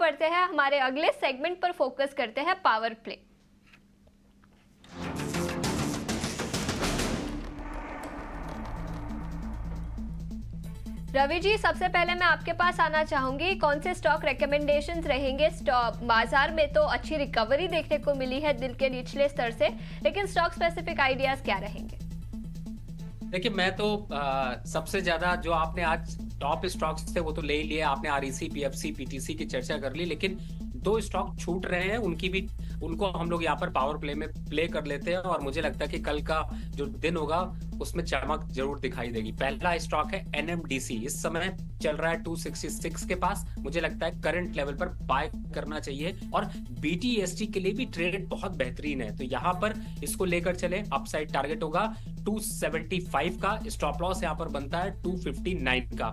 बढ़ते हैं, हमारे अगले सेगमेंट पर फोकस करते हैं, पावर प्ले। रवि जी, सबसे पहले मैं आपके पास आना चाहूंगी, कौन से स्टॉक रिकमेंडेशंस रहेंगे? स्टॉक बाजार में तो अच्छी रिकवरी देखने को मिली है दिल के निचले स्तर से, लेकिन स्टॉक स्पेसिफिक आइडियाज क्या रहेंगे? देखिए, मैं तो सबसे ज्यादा जो आपने आज टॉप स्टॉक्स थे वो तो ले ही लिए आपने, आरईसी, पीएफसी, पीटीसी की चर्चा कर ली, लेकिन दो स्टॉक छूट रहे हैं, उनको हम लोग यहाँ पर पावर प्ले में प्ले कर लेते हैं और मुझे लगता है कि कल का जो दिन होगा उसमें चमक जरूर दिखाई देगी। पहला स्टॉक है एनएमडीसी, इस समय चल रहा है 266 के पास, मुझे लगता है करंट लेवल पर बाय करना चाहिए और बीटीएसटी के लिए भी ट्रेड बहुत बेहतरीन है, तो यहाँ पर इसको लेकर चले। अपसाइड टारगेट होगा 275 का, स्टॉप लॉस यहाँ पर बनता है 259 का।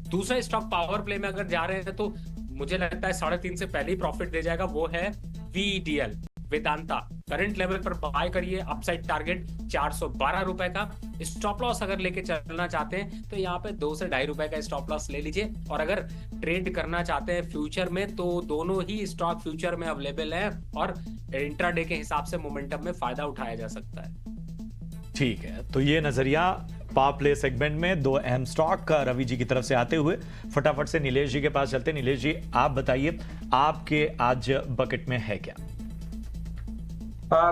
दूसरा स्टॉक पावर प्ले में अगर जा रहे हैं तो मुझे लगता है 3.5 से पहले ही प्रॉफिट दे जाएगा, वो है वीडीएल, वेदांता। करंट लेवल पर बाय करिए, अपसाइड टारगेट 412 रुपए का। स्टॉप लॉस अगर लेके चलना चाहते हैं तो यहाँ पे 2 से 2.5 रुपए का स्टॉप लॉस ले लीजिए, और अगर ट्रेड करना चाहते हैं फ्यूचर में तो दोनों ही स्टॉक फ्यूचर में अवेलेबल है और इंट्राडे के हिसाब से मोमेंटम में फायदा उठाया जा सकता है। ठीक है, तो ये नजरिया पावर प्ले सेगमेंट में दो अहम स्टॉक रवि जी की तरफ से आते हुए फटाफट से नीलेश जी के पास चलते। नीलेश जी, आप बताइए आपके आज बकेट में है क्या?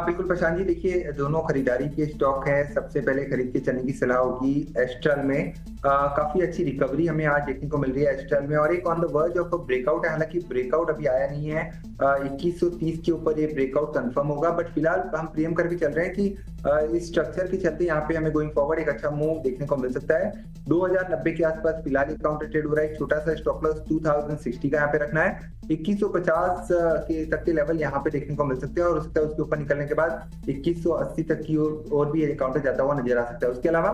बिल्कुल प्रशांत जी, देखिए दोनों खरीदारी के स्टॉक है। सबसे पहले खरीद के चलने की सलाह होगी एस्ट्रल में। काफी अच्छी रिकवरी हमें आज देखने को मिल रही है एस्ट्रल में, और एक on the verge of breakout है। हालांकि ब्रेकआउट अभी आया नहीं है, 2130 के ऊपर ये ब्रेकआउट कंफर्म होगा, बट फिलहाल हम प्रीमियम करके चल रहे हैं कि इस स्ट्रक्चर के चलते यहाँ पे हमें गोइंग फॉरवर्ड एक अच्छा मूव देखने को मिल सकता है। 2090 के आसपास फिलहाल काउंटर ट्रेड हो रहा है। एक छोटा सा स्टॉप लॉस 2060 का यहाँ पे रखना है। 2150 के तक के लेवल यहाँ पे देखने को मिल सकते हैं, और उसके ऊपर निकलने के बाद 2180 तक की और भी काउंटर जाता हुआ नजर आ सकता है। उसके अलावा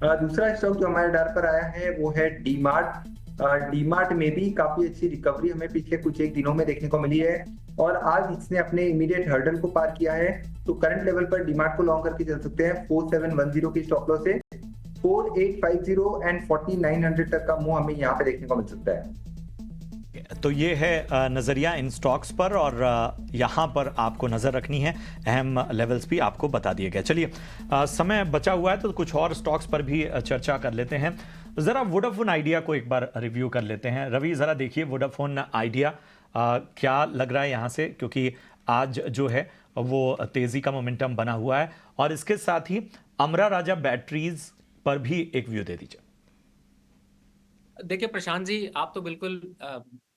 दूसरा स्टॉक जो हमारे डार पर आया है वो है डीमार्ट। डीमार्ट में भी काफी अच्छी रिकवरी हमें पिछले कुछ एक दिनों में देखने को मिली है, और आज इसने अपने इमीडिएट हर्डल को पार किया है। तो करंट लेवल पर डीमार्ट को लॉन्ग करके चल सकते हैं 4710 की स्टॉप लॉस से 4850 एंड 4900 तक का मूव हमें यहाँ पे देखने को मिल सकता है। तो ये है नजरिया इन स्टॉक्स पर, और यहां पर आपको नजर रखनी है, अहम लेवल्स भी आपको बता दिए गए। चलिए, समय बचा हुआ है तो कुछ और स्टॉक्स पर भी चर्चा कर लेते हैं। जरा वोडाफोन आइडिया को एक बार रिव्यू कर लेते हैं। रवि, जरा देखिए वोडाफोन आइडिया क्या लग रहा है यहां से, क्योंकि आज जो है वो तेजी का मोमेंटम बना हुआ है, और इसके साथ ही अमरा राजा बैटरीज पर भी एक व्यू दे दीजिए। देखिए प्रशांत जी, आप तो बिल्कुल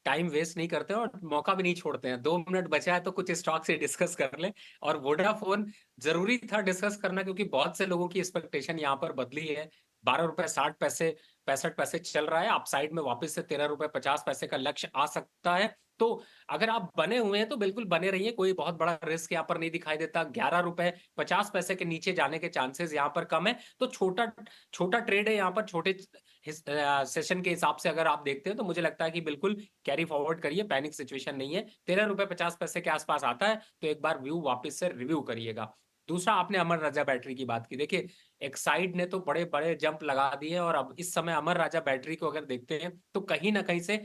टाइम वेस्ट नहीं करते और मौका भी नहीं छोड़ते हैं। 2 मिनट बचा है तो कुछ स्टॉक से डिस्कस कर लें, और वोडाफोन जरूरी था डिस्कस करना क्योंकि बहुत से लोगों की एक्सपेक्टेशन यहाँ पर बदली है। 12 रुपए 60 पैसे 65 पैसे चल रहा है, अपसाइड में वापस से 13 रुपए 50 पैसे का लक्ष्य आ सकता है। तो अगर आप बने हुए हैं तो बिल्कुल बने रहिए, कोई बहुत बड़ा रिस्क यहाँ पर नहीं दिखाई देता। 11 रुपए 50 पैसे के नीचे जाने के चांसेस यहाँ पर कम है, तो छोटा छोटा ट्रेड है यहाँ पर। छोटे सेशन के हिसाब से अगर आप देखते हैं तो मुझे लगता है कि बिल्कुल कैरी फॉरवर्ड करिए, पैनिक सिचुएशन नहीं है। 13 रुपए 50 पैसे के आसपास आता है तो एक बार व्यू वापस से रिव्यू करिएगा। दूसरा, आपने अमर राजा बैटरी की बात की। देखिए, एक्साइड ने तो बड़े बड़े जंप लगा दिए, और अब इस समय अमर राजा बैटरी को अगर देखते हैं तो कहीं ना कहीं से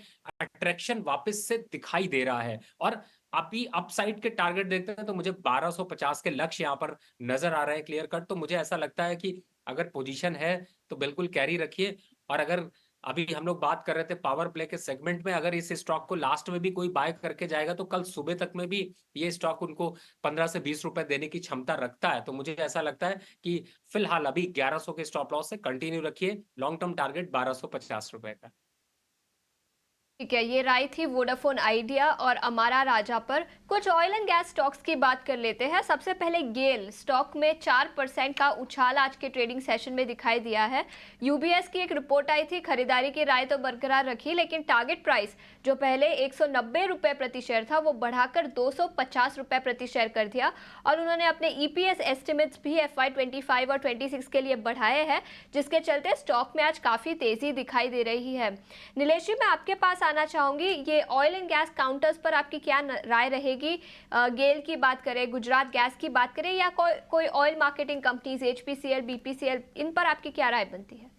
अट्रैक्शन वापस से दिखाई दे रहा है, और आप ही अपसाइड के टारगेट देखते हैं तो मुझे 1250 के लक्ष्य यहाँ पर नजर आ रहे हैं क्लियर कट। तो मुझे ऐसा लगता है कि अगर पोजीशन है तो बिल्कुल कैरी रखिए। और अगर अभी हम लोग बात कर रहे थे पावर प्ले के सेगमेंट में, अगर इस स्टॉक को लास्ट में भी कोई बाय करके जाएगा तो कल सुबह तक में भी ये स्टॉक उनको 15 से 20 रुपए देने की क्षमता रखता है। तो मुझे ऐसा लगता है कि फिलहाल अभी 1100 के स्टॉप लॉस से कंटिन्यू रखिए, लॉन्ग टर्म टारगेट 1250 रुपए का। ठीक है, ये राय थी वोडाफोन आइडिया और अमारा राजा पर। कुछ ऑयल एंड गैस स्टॉक्स की बात कर लेते हैं। सबसे पहले गेल स्टॉक में 4% का उछाल आज के ट्रेडिंग सेशन में दिखाई दिया है। यूबीएस की एक रिपोर्ट आई थी, खरीदारी की राय तो बरकरार रखी, लेकिन टारगेट प्राइस जो पहले 190 रुपए प्रति शेयर था वो बढ़ाकर 250 रुपए प्रति शेयर कर दिया, और उन्होंने अपने ईपीएस एस्टिमेट्स भी FY25 और 26 के लिए बढ़ाए हैं, जिसके चलते स्टॉक में आज काफी तेजी दिखाई दे रही है। नीलेश जी, मैं आपके पास आना चाहूंगी, ये ऑयल एंड गैस काउंटर्स पर आपकी क्या राय रहेगी? गेल की बात करें, गुजरात गैस की बात करें, या कोई oil marketing companies, HPCL, BPCL, इन पर आपकी क्या राय बनती है?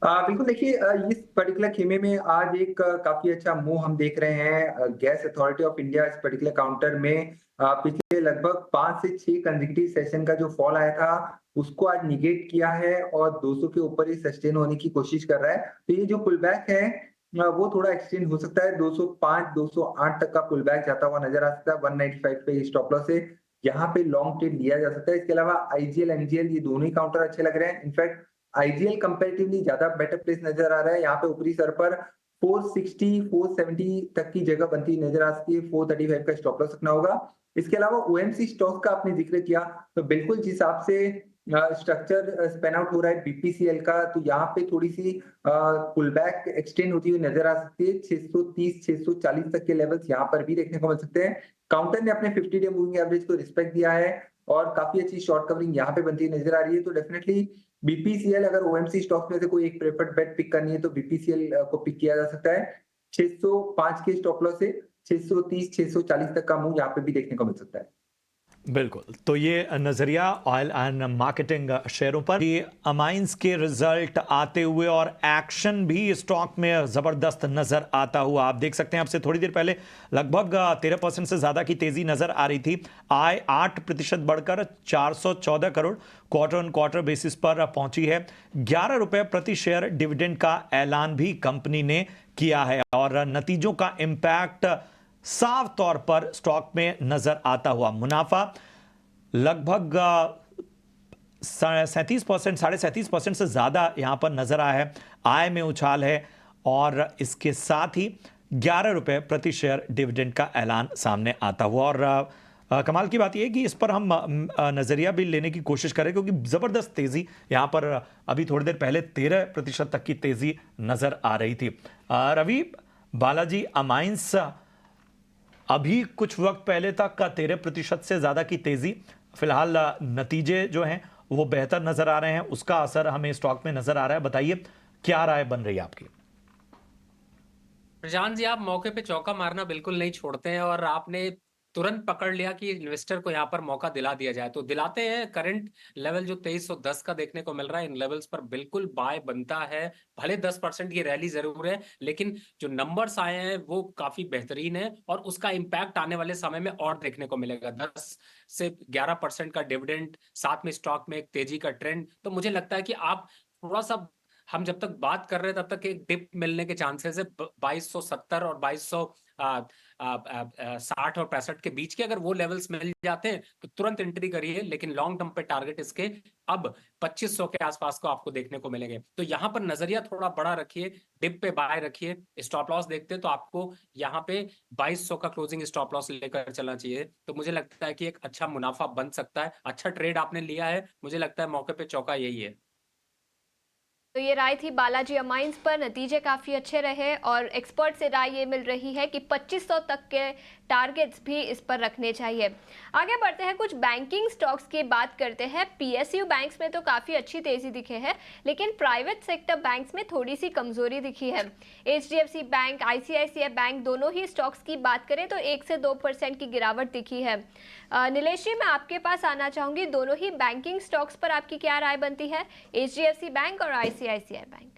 बिल्कुल देखिए, इस पर्टिकुलर खेमे में आज एक काफी अच्छा मूव हम देख रहे हैं। गैस अथॉरिटी ऑफ इंडिया इस पर्टिकुलर काउंटर में पिछले लगभग 5 से 6 कंसेक्यूटिव सेशन का जो फॉल आया था उसको आज निगेट किया है और 200 के ऊपर ही सस्टेन होने की कोशिश कर रहा है। तो ये जो पुल बैक है वो थोड़ा एक्सटेंड हो सकता है। 205 208 तक का पुल बैक जाता हुआ नजर आ सकता है। 195 पे स्टॉप लॉस है, यहाँ पे लॉन्ग ट्रेड लिया जा सकता है। इसके अलावा आईजीएल एमजीएल ये दोनों ही काउंटर अच्छे लग रहे हैं। इनफैक्ट आईजीएल कंपैरेटिवली ज्यादा बेटर प्लेस नजर आ रहा है। यहाँ पे ऊपरी सर पर 460 470 तक की जगह बनती नजर आ सकती है। 435 का स्टॉप लॉस रखना होगा। इसके अलावा ओएमसी स्टॉक का आपने जिक्र किया, तो बिल्कुल जिस हिसाब से स्ट्रक्चर स्पेन आउट हो रहा है बीपीसीएल का, तो यहाँ पे थोड़ी सी पुल बैक एक्सटेंड होती हुई नजर आ सकती है। 630 640 तक के लेवल्स यहाँ पर भी देखने को मिल सकते हैं। काउंटर ने अपने 50 डे मूविंग एवरेज को रिस्पेक्ट दिया है और काफी अच्छी शॉर्ट कवरिंग यहाँ पे बनती नजर आ रही है। तो डेफिनेटली बीपीसीएल, अगर ओएमसी स्टॉक में से कोई एक प्रेफर्ड बेट पिक करनी है तो बीपीसीएल को पिक किया जा सकता है। 605 के स्टॉप लॉस से 630 640 तक का मूव यहाँ पे भी देखने को मिल सकता है। बिल्कुल, तो ये नजरिया ऑयल एंड मार्केटिंग शेयरों पर ये अमाइंस के रिजल्ट आते हुए और एक्शन भी स्टॉक में जबरदस्त नजर आता हुआ आप देख सकते हैं। आपसे थोड़ी देर पहले लगभग 13% से ज्यादा की तेजी नजर आ रही थी। आय 8% बढ़कर 414 crore quarter on quarter basis पर पहुंची है। 11 रुपए प्रति शेयर डिविडेंड का ऐलान भी कंपनी ने किया है और नतीजों का इंपैक्ट साफ तौर पर स्टॉक में नजर आता हुआ। मुनाफा लगभग 37% 37.5% से ज्यादा यहां पर नजर आया है। आय में उछाल है और इसके साथ ही 11 रुपए प्रति शेयर डिविडेंड का ऐलान सामने आता हुआ। और कमाल की बात यह है कि इस पर हम नजरिया भी लेने की कोशिश करें क्योंकि जबरदस्त तेजी यहां पर अभी थोड़ी देर पहले 13% तक की तेजी नजर आ रही थी। रवि, बालाजी अमाइंस अभी कुछ वक्त पहले तक का 13% से ज्यादा की तेजी, फिलहाल नतीजे जो हैं वो बेहतर नजर आ रहे हैं, उसका असर हमें स्टॉक में नजर आ रहा है। बताइए क्या राय बन रही है आपकी? प्रशांत जी, आप मौके पे चौका मारना बिल्कुल नहीं छोड़ते हैं और आपने तुरंत पकड़ लिया कि इन्वेस्टर को यहाँ पर मौका दिला दिया जाए, तो दिलाते हैं। करंट लेवल जो 2310 का देखने को मिल रहा है, इन लेवल्स पर बिल्कुल बाय बनता है। भले 10% की रैली जरूर है, लेकिन जो नंबर्स आए हैं वो काफी बेहतरीन है और उसका इंपैक्ट आने वाले समय में और देखने को मिलेगा। 10 से 11% का डिविडेंड, साथ में स्टॉक में एक तेजी का ट्रेंड, तो मुझे लगता है कि आप थोड़ा सा, हम जब तक बात कर रहे हैं तब तक एक डिप मिलने के चांसेस है 2270 और 2260 और 65 के बीच के। अगर वो लेवल्स मिल जाते हैं तो तुरंत एंट्री करिए, लेकिन लॉन्ग टर्म पे टारगेट इसके अब 2500 के आसपास को आपको देखने को मिलेंगे। तो यहाँ पर नजरिया थोड़ा बड़ा रखिए, डिप पे बाय रखिए। स्टॉप लॉस देखते हैं तो आपको यहाँ पे 2200 का क्लोजिंग स्टॉप लॉस लेकर चलना चाहिए। तो मुझे लगता है कि एक अच्छा मुनाफा बन सकता है। अच्छा ट्रेड आपने लिया है, मुझे लगता है मौके पे चौका यही है। तो ये राय थी बालाजी अमाइंस पर। नतीजे काफ़ी अच्छे रहे और एक्सपर्ट से राय ये मिल रही है कि 2500 तक के टारगेट्स भी इस पर रखने चाहिए। आगे बढ़ते हैं, कुछ बैंकिंग स्टॉक्स की बात करते हैं। पीएसयू बैंक्स में तो काफ़ी अच्छी तेज़ी दिखे है, लेकिन प्राइवेट सेक्टर बैंक्स में थोड़ी सी कमज़ोरी दिखी है। एचडीएफसी बैंक, आईसीआईसीआई बैंक, दोनों ही स्टॉक्स की बात करें तो 1 से 2% की गिरावट दिखी है। नीलेश जी, मैं आपके पास आना चाहूँगी। दोनों ही बैंकिंग स्टॉक्स पर आपकी क्या राय बनती है, एचडीएफसी बैंक और आईसीआईसीआई बैंक?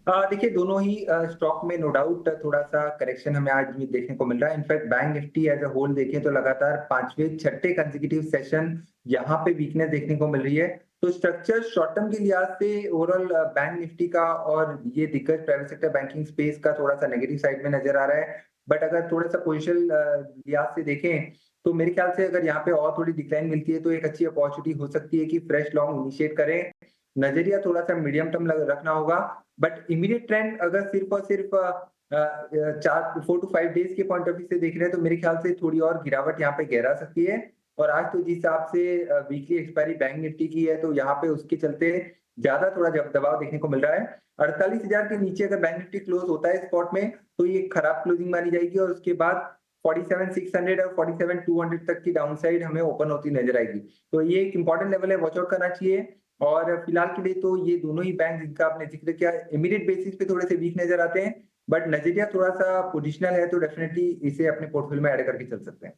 देखिए, दोनों ही स्टॉक में नो डाउट थोड़ा सा करेक्शन हमें आज भी देखने को मिल रहा है। In fact bank Nifty as a whole देखें तो लगातार 5वें 6ठे कंसेक्यूटिव सेशन यहाँ पे वीकनेस देखने को मिल रही है। तो स्ट्रक्चर शॉर्ट टर्म के लिहाज से ओवरऑल बैंक निफ्टी का और ये दिग्गज प्राइवेट सेक्टर बैंकिंग स्पेस का थोड़ा सा नेगेटिव साइड में नजर आ रहा है। बट अगर थोड़ा सा पोजिशनल लिहाज से देखें तो मेरे ख्याल से अगर यहाँ पे और थोड़ी डिक्लाइन मिलती है तो एक अच्छी अपॉर्चुनिटी हो सकती है कि फ्रेश लॉन्ग इनिशिएट करें। नजरिया थोड़ा सा मीडियम टर्म रखना होगा। बट इमीडिएट ट्रेंड अगर सिर्फ और सिर्फ 4 to 5 डेज के पॉइंट ऑफ व्यू से देख रहे हैं तो मेरे ख्याल से थोड़ी और गिरावट यहाँ पे गहरा सकती है। और आज तो जिस हिसाब से वीकली एक्सपायरी बैंक निफ्टी की है तो यहाँ पे उसके चलते ज्यादा थोड़ा दबाव देखने को मिल रहा है। 48,000 के नीचे अगर बैंक निफ्टी क्लोज होता है स्पॉट में तो ये खराब क्लोजिंग मानी जाएगी और उसके बाद 47,600 और 47,200 तक की डाउनसाइड हमें ओपन होती नजर आएगी। तो ये एक इंपॉर्टेंट लेवल है, वॉच आउट करना चाहिए। और फिलहाल के लिए तो ये दोनों ही बैंक जिनका आपने जिक्र किया इमीडिएट बेसिस पे थोड़े से वीक नजर आते हैं, बट नजरिया थोड़ा सा पोजिशनल है तो डेफिनेटली इसे अपने पोर्टफोलियो में ऐड करके चल सकते हैं।